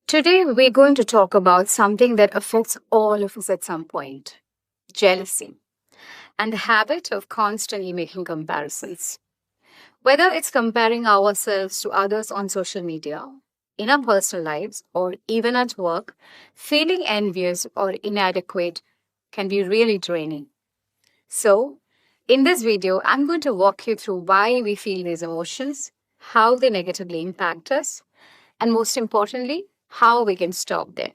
Today, we're going to talk about something that affects all of us at some point: jealousy and the habit of constantly making comparisons. Whether it's comparing ourselves to others on social media, in our personal lives, or even at work, feeling envious or inadequate can be really draining. So, in this video, I'm going to walk you through why we feel these emotions, how they negatively impact us, and most importantly, how we can stop them.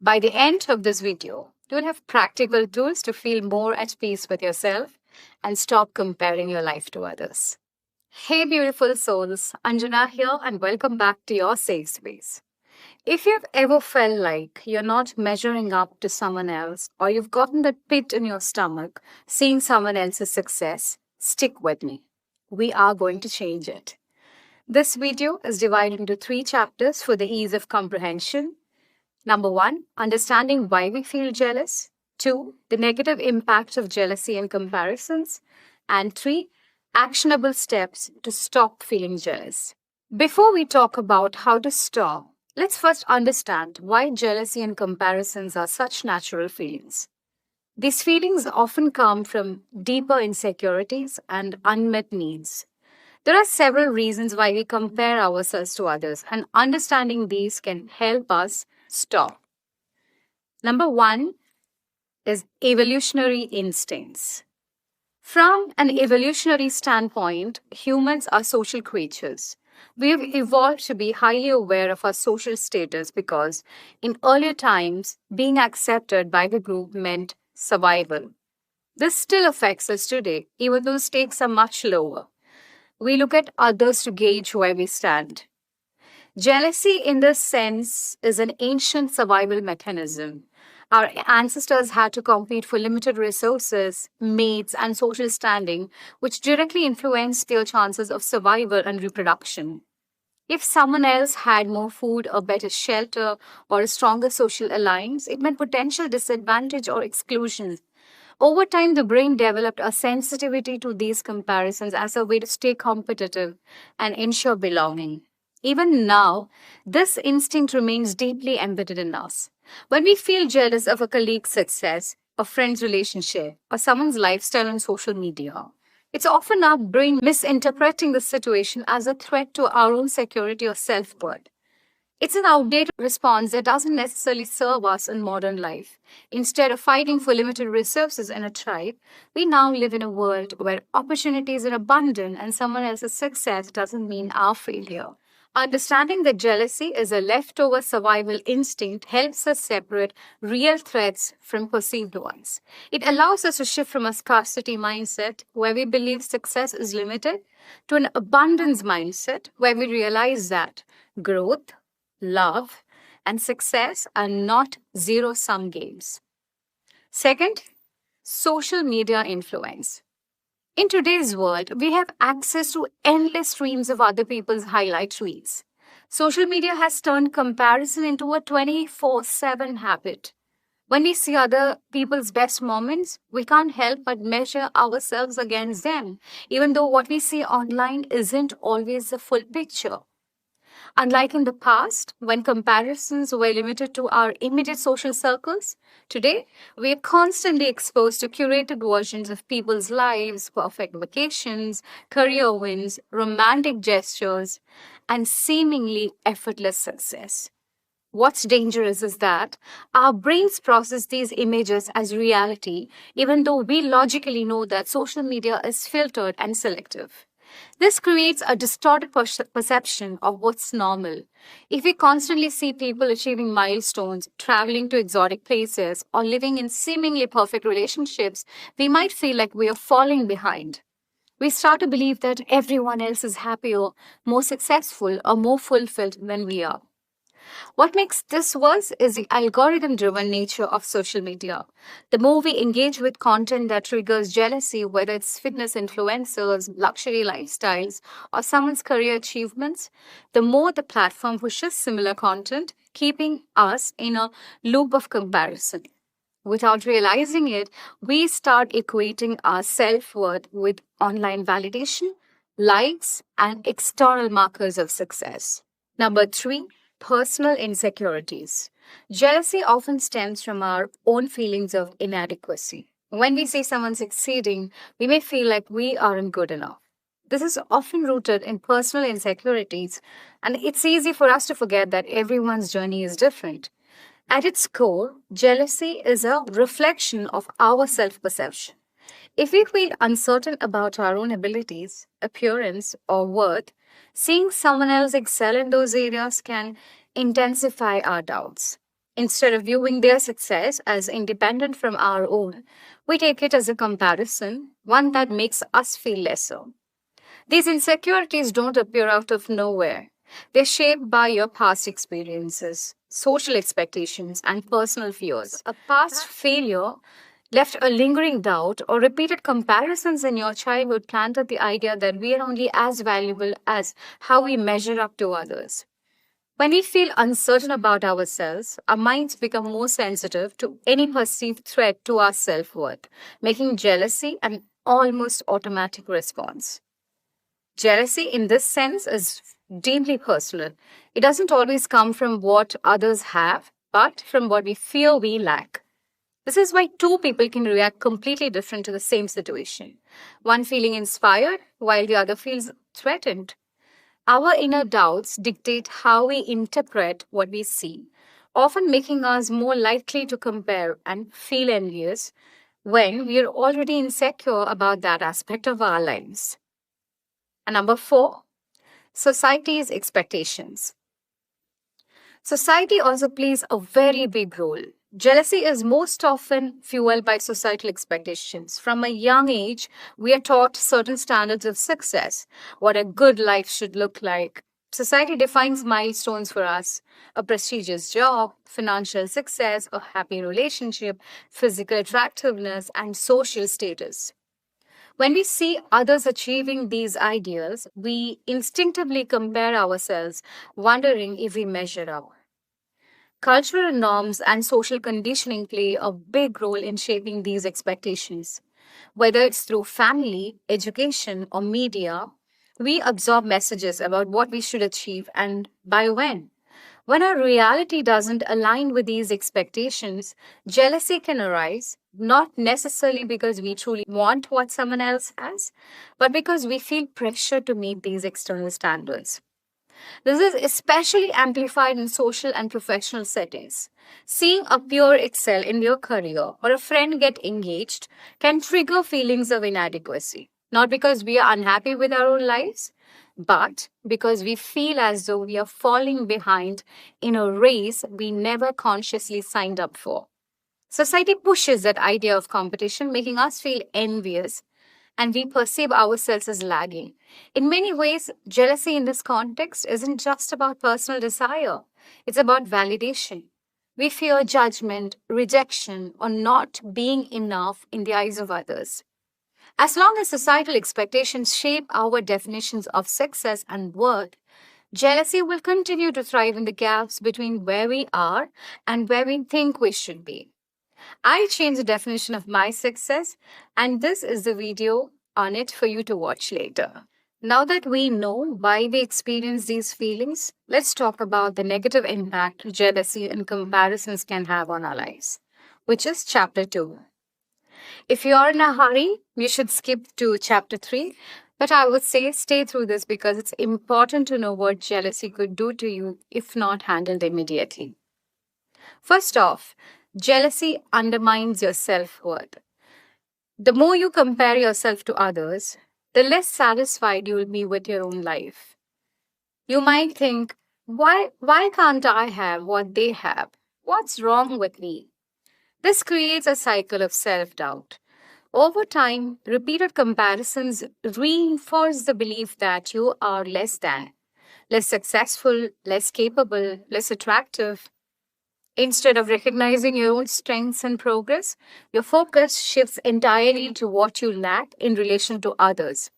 By the end of this video, you will have practical tools to feel more at peace with yourself and stop comparing your life to others. Hey, beautiful souls, Anjana here, and welcome back to your safe space. If you've ever felt like you're not measuring up to someone else, or you've gotten that pit in your stomach seeing someone else's success, stick with me. We are going to change it. This video is divided into three chapters for the ease of comprehension. Number one, understanding why we feel jealous. Two, the negative impact of jealousy and comparisons. And three, actionable steps to stop feeling jealous. Before we talk about how to stop, let's first understand why jealousy and comparisons are such natural feelings. These feelings often come from deeper insecurities and unmet needs. There are several reasons why we compare ourselves to others, and understanding these can help us stop. Number one is evolutionary instincts. From an evolutionary standpoint, humans are social creatures. We've evolved to be highly aware of our social status because in earlier times, being accepted by the group meant survival. This still affects us today, even though stakes are much lower. We look at others to gauge where we stand. Jealousy, in this sense, is an ancient survival mechanism. Our ancestors had to compete for limited resources, mates, and social standing, which directly influenced their chances of survival and reproduction. If someone else had more food, a better shelter, or a stronger social alliance, it meant potential disadvantage or exclusion. Over time, the brain developed a sensitivity to these comparisons as a way to stay competitive and ensure belonging. Even now, this instinct remains deeply embedded in us. When we feel jealous of a colleague's success, a friend's relationship, or someone's lifestyle on social media, it's often our brain misinterpreting the situation as a threat to our own security or self worth. It's an outdated response that doesn't necessarily serve us in modern life. Instead of fighting for limited resources in a tribe, we now live in a world where opportunities are abundant and someone else's success doesn't mean our failure. Understanding that jealousy is a leftover survival instinct helps us separate real threats from perceived ones. It allows us to shift from a scarcity mindset, where we believe success is limited, to an abundance mindset, where we realize that growth, love, and success are not zero sum games. Second, social media influence. In today's world, we have access to endless streams of other people's highlight reels. Social media has turned comparison into a 24/7 habit. When we see other people's best moments, we can't help but measure ourselves against them, even though what we see online isn't always the full picture. Unlike in the past, when comparisons were limited to our immediate social circles, today we are constantly exposed to curated versions of people's lives, perfect vacations, career wins, romantic gestures, and seemingly effortless success. What's dangerous is that our brains process these images as reality, even though we logically know that social media is filtered and selective. This creates a distorted perception of what's normal. If we constantly see people achieving milestones, traveling to exotic places, or living in seemingly perfect relationships, we might feel like we are falling behind. We start to believe that everyone else is happier, more successful, or more fulfilled than we are. What makes this worse is the algorithm driven nature of social media. The more we engage with content that triggers jealousy, whether it's fitness influencers, luxury lifestyles, or someone's career achievements, the more the platform pushes similar content, keeping us in a loop of comparison. Without realizing it, we start equating our self worth with online validation, likes, and external markers of success. Number three, personal insecurities. Jealousy often stems from our own feelings of inadequacy. When we see someone succeeding, we may feel like we aren't good enough. This is often rooted in personal insecurities, and it's easy for us to forget that everyone's journey is different. At its core, jealousy is a reflection of our self perception. If we feel uncertain about our own abilities, appearance, or worth, seeing someone else excel in those areas can intensify our doubts. Instead of viewing their success as independent from our own, we take it as a comparison, one that makes us feel lesser. These insecurities don't appear out of nowhere. They're shaped by your past experiences, social expectations, and personal fears. A past failure left a lingering doubt, or repeated comparisons in your childhood planted the idea that we are only as valuable as how we measure up to others. When we feel uncertain about ourselves, our minds become more sensitive to any perceived threat to our self worth, making jealousy an almost automatic response. Jealousy, in this sense, is deeply personal. It doesn't always come from what others have, but from what we fear we lack. This is why two people can react completely different to the same situation. One feeling inspired, while the other feels threatened. Our inner doubts dictate how we interpret what we see, often making us more likely to compare and feel envious when we are already insecure about that aspect of our lives. And number four, society's expectations. Society also plays a very big role. Jealousy is most often fueled by societal expectations. From a young age, we are taught certain standards of success, what a good life should look like. Society defines milestones for us: a prestigious job, financial success, a happy relationship, physical attractiveness, and social status. When we see others achieving these ideals, we instinctively compare ourselves, wondering if we measure up. Cultural norms and social conditioning play a big role in shaping these expectations. Whether it's through family, education, or media, we absorb messages about what we should achieve and by when. When our reality doesn't align with these expectations, jealousy can arise, not necessarily because we truly want what someone else has, but because we feel pressure to meet these external standards. This is especially amplified in social and professional settings. Seeing a peer excel in their career or a friend get engaged can trigger feelings of inadequacy, not because we are unhappy with our own lives, but because we feel as though we are falling behind in a race we never consciously signed up for. Society pushes that idea of competition, making us feel envious and we perceive ourselves as lagging. In many ways, jealousy in this context isn't just about personal desire, it's about validation. We fear judgment, rejection, or not being enough in the eyes of others. As long as societal expectations shape our definitions of success and worth, jealousy will continue to thrive in the gaps between where we are and where we think we should be. I changed the definition of my success, and this is the video on it for you to watch later. Now that we know why we experience these feelings, let's talk about the negative impact jealousy and comparisons can have on our lives, which is chapter 2. If you are in a hurry, you should skip to chapter 3. But I would say stay through this because it's important to know what jealousy could do to you if not handled immediately. First off, jealousy undermines your self worth. The more you compare yourself to others, the less satisfied you will be with your own life. You might think, why can't I have what they have? What's wrong with me? This creates a cycle of self doubt. Over time, repeated comparisons reinforce the belief that you are less than, less successful, less capable, less attractive. Instead of recognizing your own strengths and progress, your focus shifts entirely to what you lack in relation to others.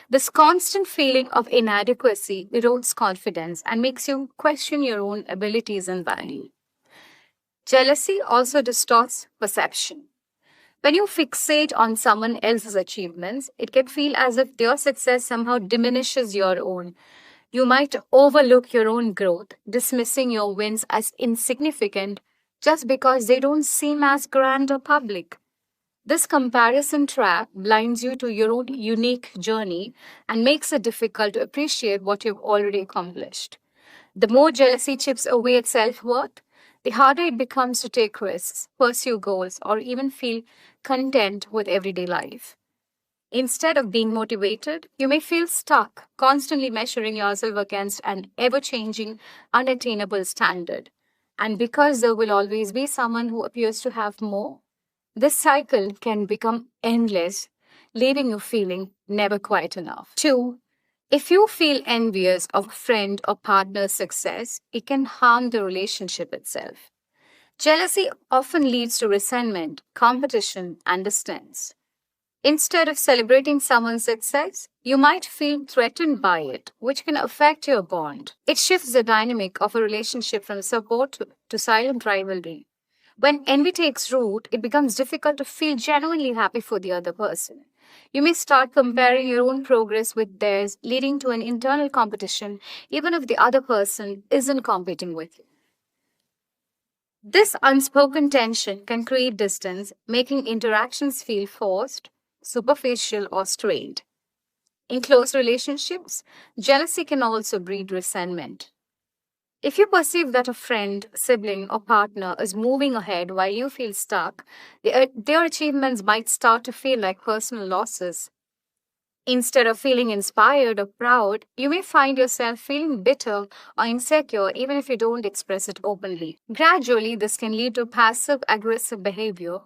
This constant feeling of inadequacy erodes confidence and makes you question your own abilities and value. Jealousy also distorts perception. When you fixate on someone else's achievements, it can feel as if their success somehow diminishes your own. You might overlook your own growth, dismissing your wins as insignificant just because they don't seem as grand or public. This comparison trap blinds you to your own unique journey and makes it difficult to appreciate what you've already accomplished. The more jealousy chips away at self worth, the harder it becomes to take risks, pursue goals, or even feel content with everyday life. Instead of being motivated, you may feel stuck, constantly measuring yourself against an ever changing, unattainable standard. And because there will always be someone who appears to have more, this cycle can become endless, leaving you feeling never quite enough. Two, if you feel envious of a friend or partner's success, it can harm the relationship itself. Jealousy often leads to resentment, competition, and distance. Instead of celebrating someone's success, you might feel threatened by it, which can affect your bond. It shifts the dynamic of a relationship from support to silent rivalry. When envy takes root, it becomes difficult to feel genuinely happy for the other person. You may start comparing your own progress with theirs, leading to an internal competition, even if the other person isn't competing with you. This unspoken tension can create distance, making interactions feel forced, superficial, or strained. In close relationships, jealousy can also breed resentment. If you perceive that a friend, sibling, or partner is moving ahead while you feel stuck, their achievements might start to feel like personal losses. Instead of feeling inspired or proud, you may find yourself feeling bitter or insecure even if you don't express it openly. Gradually, this can lead to passive aggressive behavior,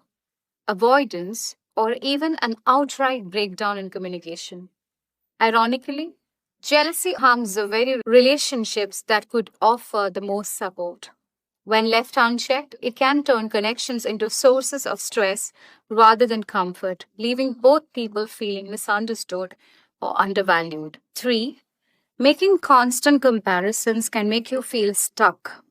avoidance, or even an outright breakdown in communication. Ironically, jealousy harms the very relationships that could offer the most support. When left unchecked, it can turn connections into sources of stress rather than comfort, leaving both people feeling misunderstood or undervalued. 3. Making constant comparisons can make you feel stuck.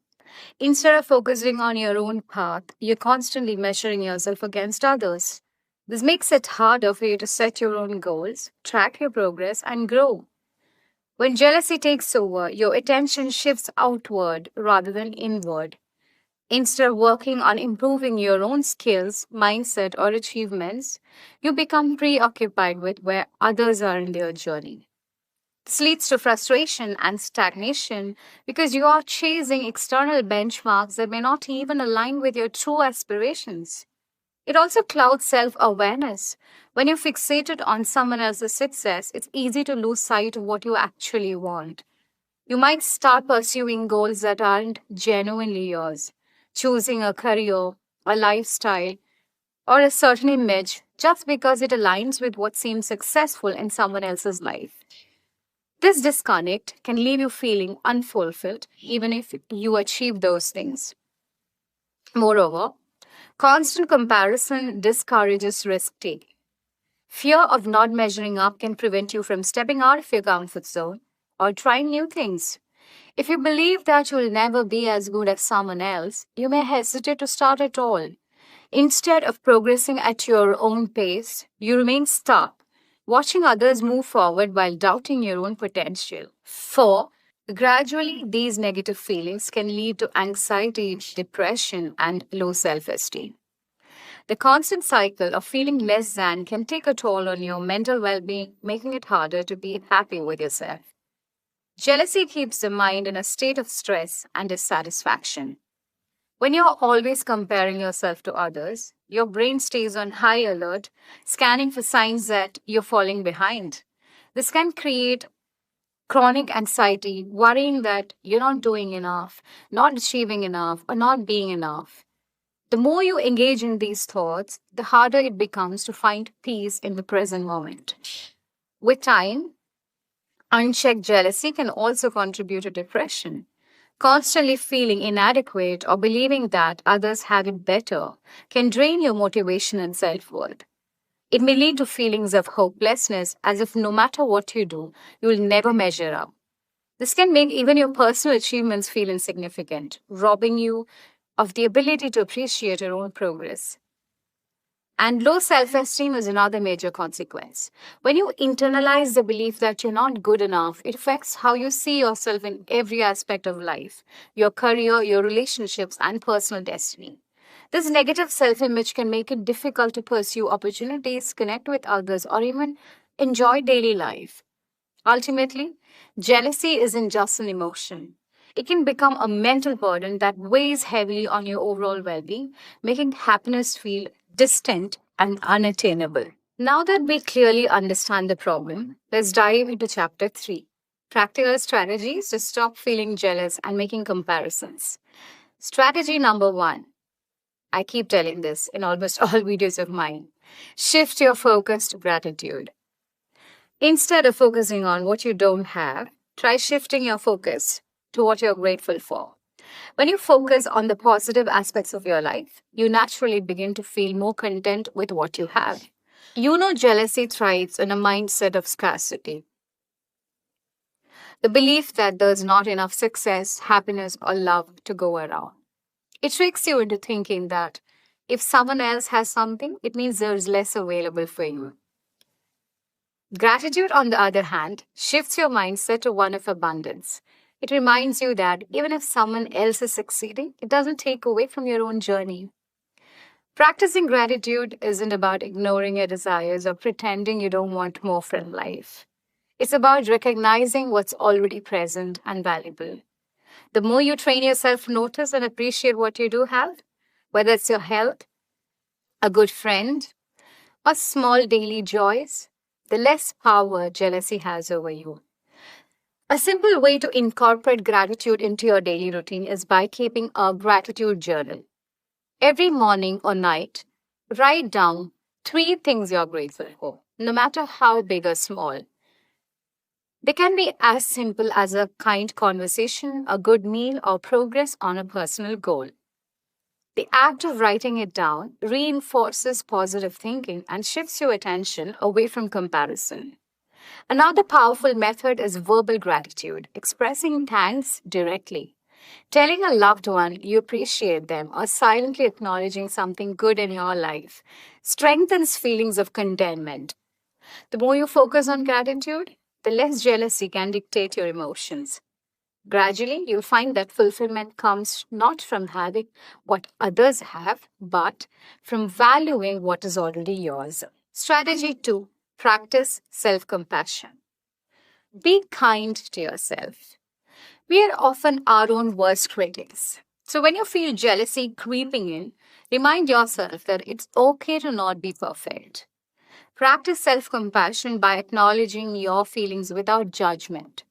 Instead of focusing on your own path, you're constantly measuring yourself against others. This makes it harder for you to set your own goals, track your progress, and grow. When jealousy takes over, your attention shifts outward rather than inward. Instead of working on improving your own skills, mindset, or achievements, you become preoccupied with where others are in their journey. This leads to frustration and stagnation because you are chasing external benchmarks that may not even align with your true aspirations. It also clouds self awareness. When you're fixated on someone else's success, it's easy to lose sight of what you actually want. You might start pursuing goals that aren't genuinely yours, choosing a career, a lifestyle, or a certain image just because it aligns with what seems successful in someone else's life. This disconnect can leave you feeling unfulfilled even if you achieve those things. Moreover, constant comparison discourages risk taking. Fear of not measuring up can prevent you from stepping out of your comfort zone or trying new things. If you believe that you'll never be as good as someone else, you may hesitate to start at all. Instead of progressing at your own pace, you remain stuck, watching others move forward while doubting your own potential. 4. Gradually, these negative feelings can lead to anxiety, depression, and low self esteem. The constant cycle of feeling less than can take a toll on your mental well being, making it harder to be happy with yourself. Jealousy keeps the mind in a state of stress and dissatisfaction. When you're always comparing yourself to others, your brain stays on high alert, scanning for signs that you're falling behind. This can create chronic anxiety, worrying that you're not doing enough, not achieving enough, or not being enough. The more you engage in these thoughts, the harder it becomes to find peace in the present moment. With time, unchecked jealousy can also contribute to depression. Constantly feeling inadequate or believing that others have it better can drain your motivation and self worth. It may lead to feelings of hopelessness, as if no matter what you do, you will never measure up. This can make even your personal achievements feel insignificant, robbing you of the ability to appreciate your own progress. And low self esteem is another major consequence. When you internalize the belief that you're not good enough, it affects how you see yourself in every aspect of life, your career, your relationships, and personal destiny. This negative self image can make it difficult to pursue opportunities, connect with others, or even enjoy daily life. Ultimately, jealousy isn't just an emotion. It can become a mental burden that weighs heavily on your overall well being, making happiness feel distant and unattainable. Now that we clearly understand the problem, let's dive into chapter 3, practical strategies to stop feeling jealous and making comparisons. Strategy number 1. I keep telling this in almost all videos of mine. Shift your focus to gratitude. Instead of focusing on what you don't have, try shifting your focus to what you're grateful for. When you focus on the positive aspects of your life, you naturally begin to feel more content with what you have. You know, jealousy thrives in a mindset of scarcity. The belief that there's not enough success, happiness, or love to go around. It tricks you into thinking that if someone else has something, it means there's less available for you. Gratitude, on the other hand, shifts your mindset to one of abundance. It reminds you that even if someone else is succeeding, it doesn't take away from your own journey. Practicing gratitude isn't about ignoring your desires or pretending you don't want more from life. It's about recognizing what's already present and valuable. The more you train yourself to notice and appreciate what you do have, whether it's your health, a good friend, or small daily joys, the less power jealousy has over you. A simple way to incorporate gratitude into your daily routine is by keeping a gratitude journal. Every morning or night, write down 3 things you're grateful for, no matter how big or small. They can be as simple as a kind conversation, a good meal, or progress on a personal goal. The act of writing it down reinforces positive thinking and shifts your attention away from comparison. Another powerful method is verbal gratitude, expressing thanks directly. Telling a loved one you appreciate them or silently acknowledging something good in your life strengthens feelings of contentment. The more you focus on gratitude, the less jealousy can dictate your emotions. Gradually, you'll find that fulfillment comes not from having what others have, but from valuing what is already yours. Strategy 2. Practice self compassion. Be kind to yourself. We are often our own worst critics. So when you feel jealousy creeping in, remind yourself that it's okay to not be perfect. Practice self compassion by acknowledging your feelings without judgment.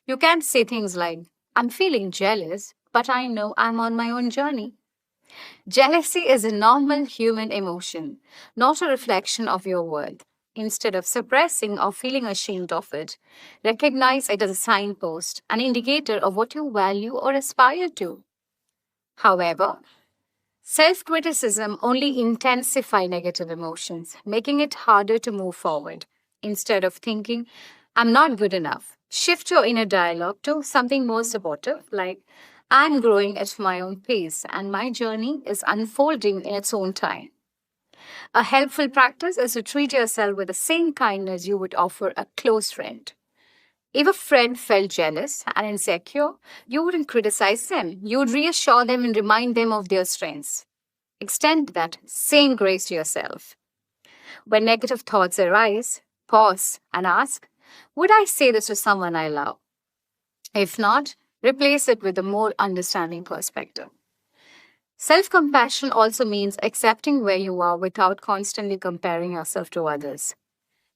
You can say things like, I'm feeling jealous, but I know I'm on my own journey. Jealousy is a normal human emotion, not a reflection of your worth. Instead of suppressing or feeling ashamed of it, recognize it as a signpost, an indicator of what you value or aspire to. However, self criticism only intensifies negative emotions, making it harder to move forward. Instead of thinking, I'm not good enough, shift your inner dialogue to something more supportive, like, I'm growing at my own pace and my journey is unfolding in its own time. A helpful practice is to treat yourself with the same kindness you would offer a close friend. If a friend felt jealous and insecure, you wouldn't criticize them. You would reassure them and remind them of their strengths. Extend that same grace to yourself. When negative thoughts arise, pause and ask, would I say this to someone I love? If not, replace it with a more understanding perspective. Self compassion also means accepting where you are without constantly comparing yourself to others.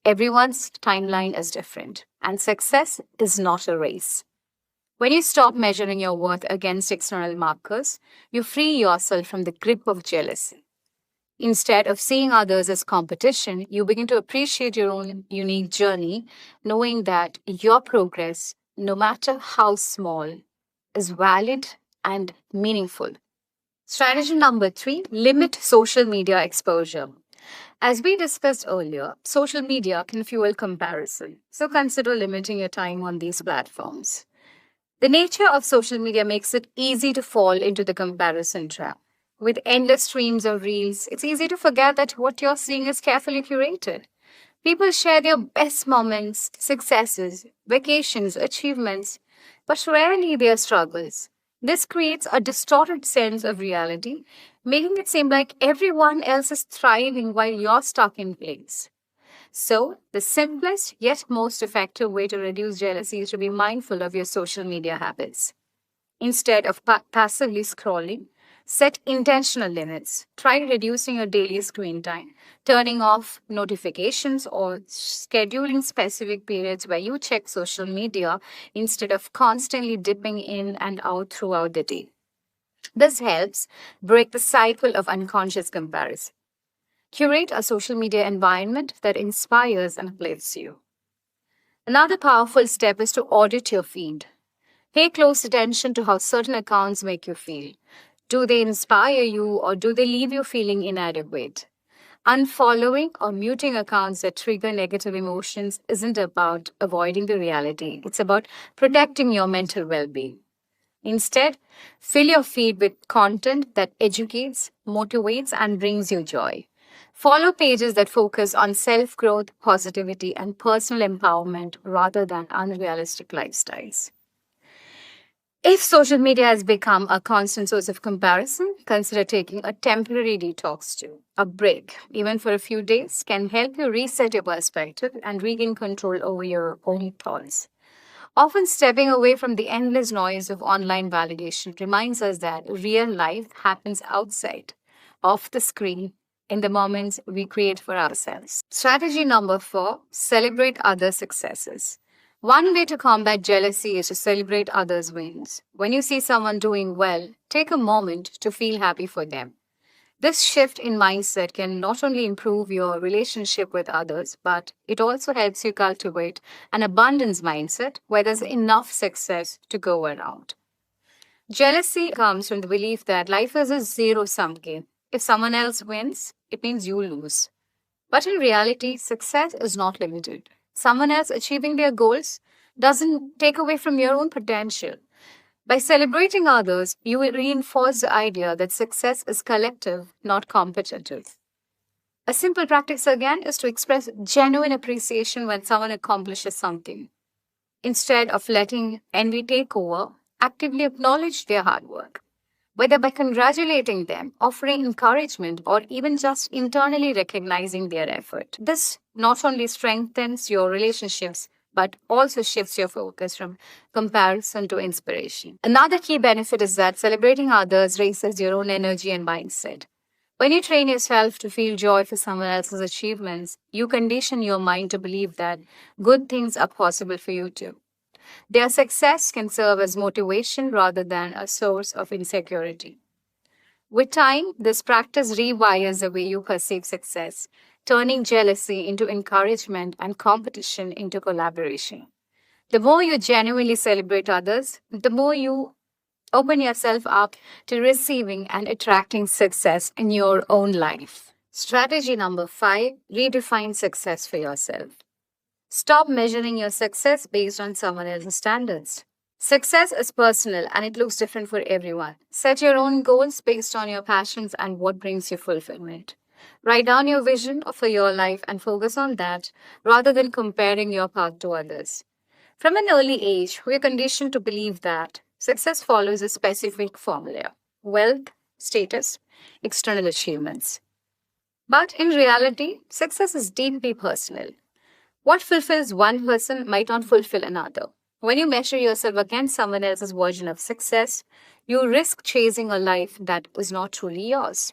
Everyone's timeline is different, and success is not a race. When you stop measuring your worth against external markers, you free yourself from the grip of jealousy. Instead of seeing others as competition, you begin to appreciate your own unique journey, knowing that your progress, no matter how small, is valid and meaningful. Strategy number 3, limit social media exposure. As we discussed earlier, social media can fuel comparison, so consider limiting your time on these platforms. The nature of social media makes it easy to fall into the comparison trap. With endless streams of reels, it's easy to forget that what you're seeing is carefully curated. People share their best moments, successes, vacations, achievements, but rarely their struggles. This creates a distorted sense of reality, making it seem like everyone else is thriving while you're stuck in place. So, the simplest yet most effective way to reduce jealousy is to be mindful of your social media habits. Instead of passively scrolling, set intentional limits. Try reducing your daily screen time, turning off notifications, or scheduling specific periods where you check social media instead of constantly dipping in and out throughout the day. This helps break the cycle of unconscious comparison. Curate a social media environment that inspires and uplifts you. Another powerful step is to audit your feed. Pay close attention to how certain accounts make you feel. Do they inspire you or do they leave you feeling inadequate? Unfollowing or muting accounts that trigger negative emotions isn't about avoiding the reality, it's about protecting your mental well being. Instead, fill your feed with content that educates, motivates, and brings you joy. Follow pages that focus on self growth, positivity, and personal empowerment rather than unrealistic lifestyles. If social media has become a constant source of comparison, consider taking a temporary detox too. A break, even for a few days, can help you reset your perspective and regain control over your own thoughts. Often stepping away from the endless noise of online validation reminds us that real life happens outside, off the screen, in the moments we create for ourselves. Strategy number four, celebrate other successes. One way to combat jealousy is to celebrate others' wins. When you see someone doing well, take a moment to feel happy for them. This shift in mindset can not only improve your relationship with others, but it also helps you cultivate an abundance mindset where there's enough success to go around. Jealousy comes from the belief that life is a zero sum game. If someone else wins, it means you lose. But in reality, success is not limited. Someone else achieving their goals doesn't take away from your own potential. By celebrating others, you will reinforce the idea that success is collective, not competitive. A simple practice again is to express genuine appreciation when someone accomplishes something. Instead of letting envy take over, actively acknowledge their hard work. Whether by congratulating them, offering encouragement, or even just internally recognizing their effort. This not only strengthens your relationships, but also shifts your focus from comparison to inspiration. Another key benefit is that celebrating others raises your own energy and mindset. When you train yourself to feel joy for someone else's achievements, you condition your mind to believe that good things are possible for you too. Their success can serve as motivation rather than a source of insecurity. With time, this practice rewires the way you perceive success, turning jealousy into encouragement and competition into collaboration. The more you genuinely celebrate others, the more you open yourself up to receiving and attracting success in your own life. Strategy number five, redefine success for yourself. Stop measuring your success based on someone else's standards. Success is personal and it looks different for everyone. Set your own goals based on your passions and what brings you fulfillment. Write down your vision for your life and focus on that rather than comparing your path to others. From an early age, we are conditioned to believe that success follows a specific formula: wealth, status, external achievements. But in reality, success is deeply personal. What fulfills one person might not fulfill another. When you measure yourself against someone else's version of success, you risk chasing a life that is not truly yours.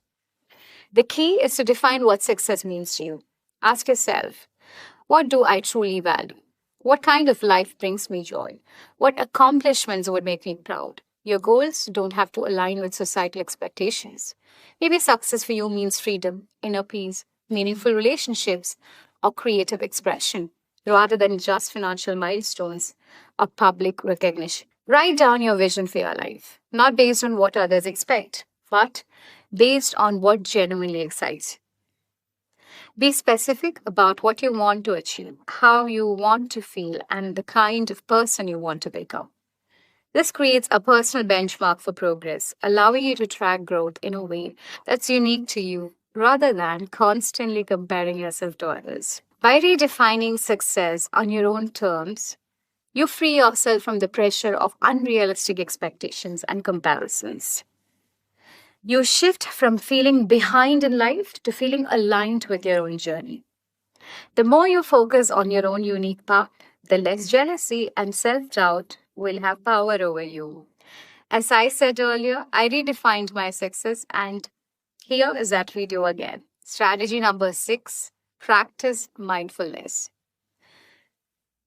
The key is to define what success means to you. Ask yourself, what do I truly value? What kind of life brings me joy? What accomplishments would make me proud? Your goals don't have to align with societal expectations. Maybe success for you means freedom, inner peace, meaningful relationships, or creative expression, rather than just financial milestones or public recognition. Write down your vision for your life, not based on what others expect, but based on what genuinely excites. Be specific about what you want to achieve, how you want to feel, and the kind of person you want to become. This creates a personal benchmark for progress, allowing you to track growth in a way that's unique to you rather than constantly comparing yourself to others. By redefining success on your own terms, you free yourself from the pressure of unrealistic expectations and comparisons. You shift from feeling behind in life to feeling aligned with your own journey. The more you focus on your own unique path, the less jealousy and self doubt will have power over you. As I said earlier, I redefined my success, and here is that video again. Strategy number 6, practice mindfulness.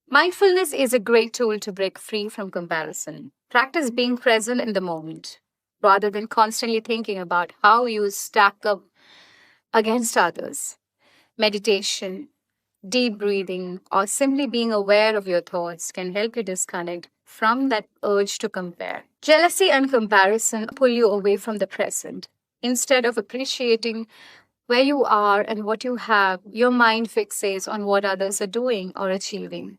Mindfulness is a great tool to break free from comparison. Practice being present in the moment rather than constantly thinking about how you stack up against others. Meditation, deep breathing, or simply being aware of your thoughts can help you disconnect from that urge to compare. Jealousy and comparison pull you away from the present. Instead of appreciating where you are and what you have, your mind fixates on what others are doing or achieving.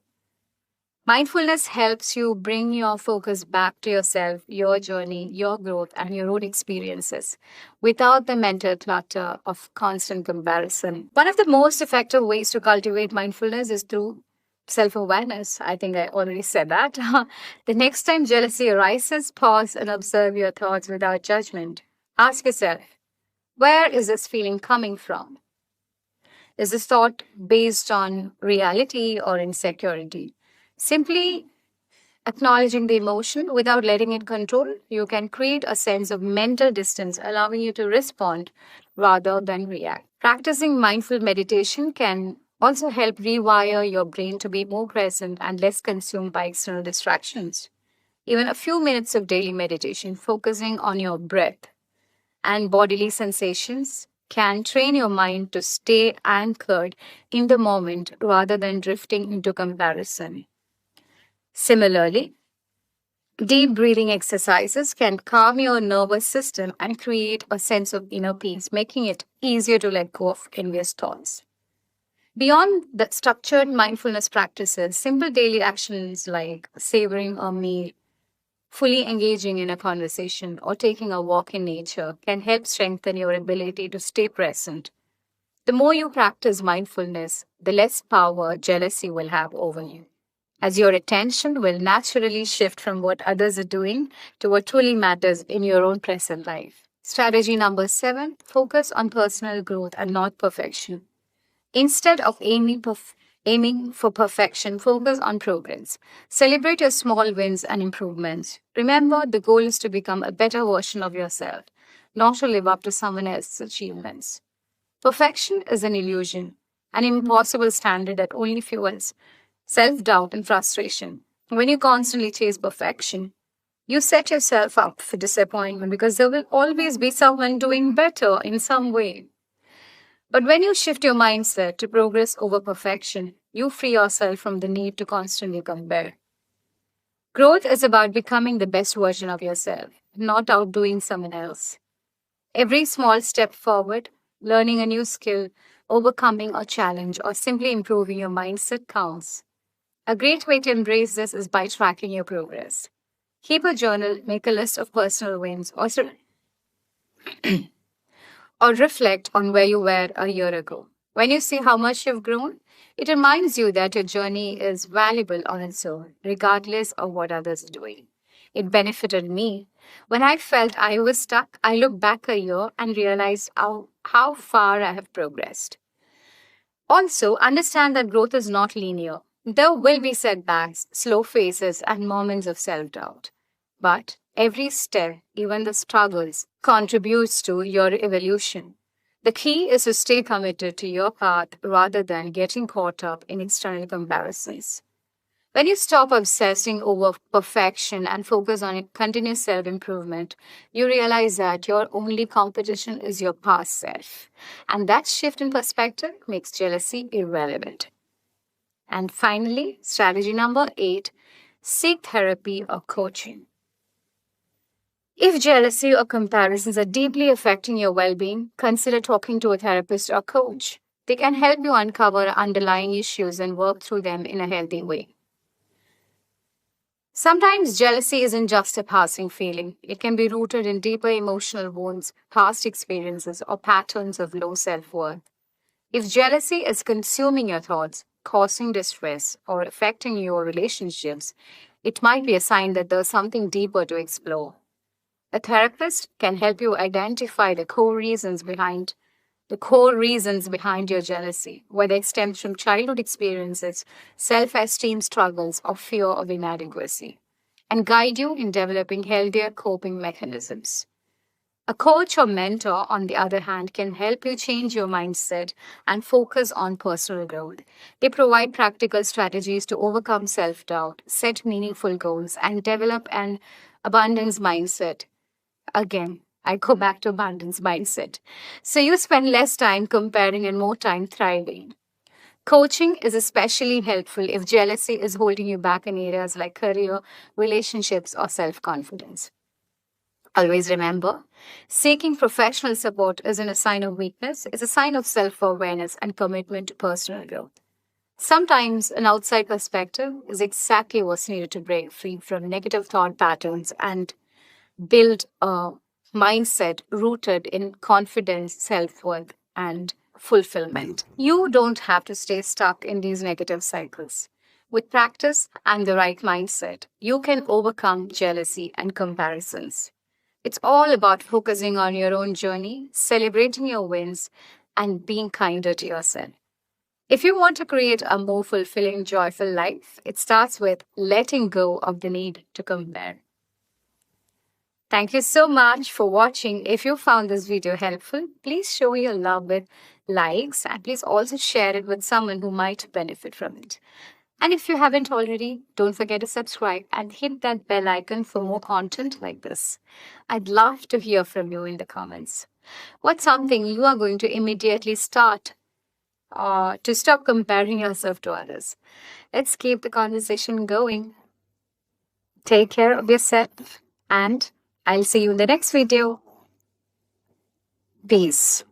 Mindfulness helps you bring your focus back to yourself, your journey, your growth, and your own experiences without the mental clutter of constant comparison. One of the most effective ways to cultivate mindfulness is through self awareness. I think I already said that. The next time jealousy arises, pause and observe your thoughts without judgment. Ask yourself, where is this feeling coming from? Is this thought based on reality or insecurity? Simply acknowledging the emotion without letting it control, you can create a sense of mental distance, allowing you to respond rather than react. Practicing mindful meditation can also help rewire your brain to be more present and less consumed by external distractions. Even a few minutes of daily meditation, focusing on your breath and bodily sensations, can train your mind to stay anchored in the moment rather than drifting into comparison. Similarly, deep breathing exercises can calm your nervous system and create a sense of inner peace, making it easier to let go of envious thoughts. Beyond the structured mindfulness practices, simple daily actions like savoring a meal, fully engaging in a conversation, or taking a walk in nature can help strengthen your ability to stay present. The more you practice mindfulness, the less power jealousy will have over you, as your attention will naturally shift from what others are doing to what truly matters in your own present life. Strategy number 7, focus on personal growth and not perfection. Instead of aiming for perfection, focus on progress. Celebrate your small wins and improvements. Remember, the goal is to become a better version of yourself, not to live up to someone else's achievements. Perfection is an illusion, an impossible standard that only fuels self doubt and frustration. When you constantly chase perfection, you set yourself up for disappointment because there will always be someone doing better in some way. But when you shift your mindset to progress over perfection, you free yourself from the need to constantly compare. Growth is about becoming the best version of yourself, not outdoing someone else. Every small step forward, learning a new skill, overcoming a challenge, or simply improving your mindset counts. A great way to embrace this is by tracking your progress. Keep a journal, make a list of personal wins, or reflect on where you were a year ago. When you see how much you've grown, it reminds you that your journey is valuable on its own, regardless of what others are doing. It benefited me. When I felt I was stuck, I looked back a year and realized how far I have progressed. Also, understand that growth is not linear. There will be setbacks, slow phases, and moments of self doubt. But every step, even the struggles, contributes to your evolution. The key is to stay committed to your path rather than getting caught up in external comparisons. When you stop obsessing over perfection and focus on continuous self improvement, you realize that your only competition is your past self. And that shift in perspective makes jealousy irrelevant. And finally, strategy number 8, seek therapy or coaching. If jealousy or comparisons are deeply affecting your well being, consider talking to a therapist or coach. They can help you uncover underlying issues and work through them in a healthy way. Sometimes jealousy isn't just a passing feeling, it can be rooted in deeper emotional wounds, past experiences, or patterns of low self worth. If jealousy is consuming your thoughts, causing distress, or affecting your relationships, it might be a sign that there's something deeper to explore. A therapist can help you identify the core reasons behind your jealousy, whether it stems from childhood experiences, self-esteem struggles, or fear of inadequacy, and guide you in developing healthier coping mechanisms. A coach or mentor, on the other hand, can help you change your mindset and focus on personal growth. They provide practical strategies to overcome self doubt, set meaningful goals, and develop an abundance mindset. Again, I go back to abundance mindset. So you spend less time comparing and more time thriving. Coaching is especially helpful if jealousy is holding you back in areas like career, relationships, or self confidence. Always remember, seeking professional support isn't a sign of weakness, it's a sign of self awareness and commitment to personal growth. Sometimes an outside perspective is exactly what's needed to break free from negative thought patterns and build a mindset rooted in confidence, self worth, and fulfillment. You don't have to stay stuck in these negative cycles. With practice and the right mindset, you can overcome jealousy and comparisons. It's all about focusing on your own journey, celebrating your wins, and being kinder to yourself. If you want to create a more fulfilling, joyful life, it starts with letting go of the need to compare. Thank you so much for watching. If you found this video helpful, please show your love with likes and please also share it with someone who might benefit from it. And if you haven't already, don't forget to subscribe and hit that bell icon for more content like this. I'd love to hear from you in the comments. What's something you are going to immediately start to stop comparing yourself to others? Let's keep the conversation going. Take care of yourself, and I'll see you in the next video. Peace.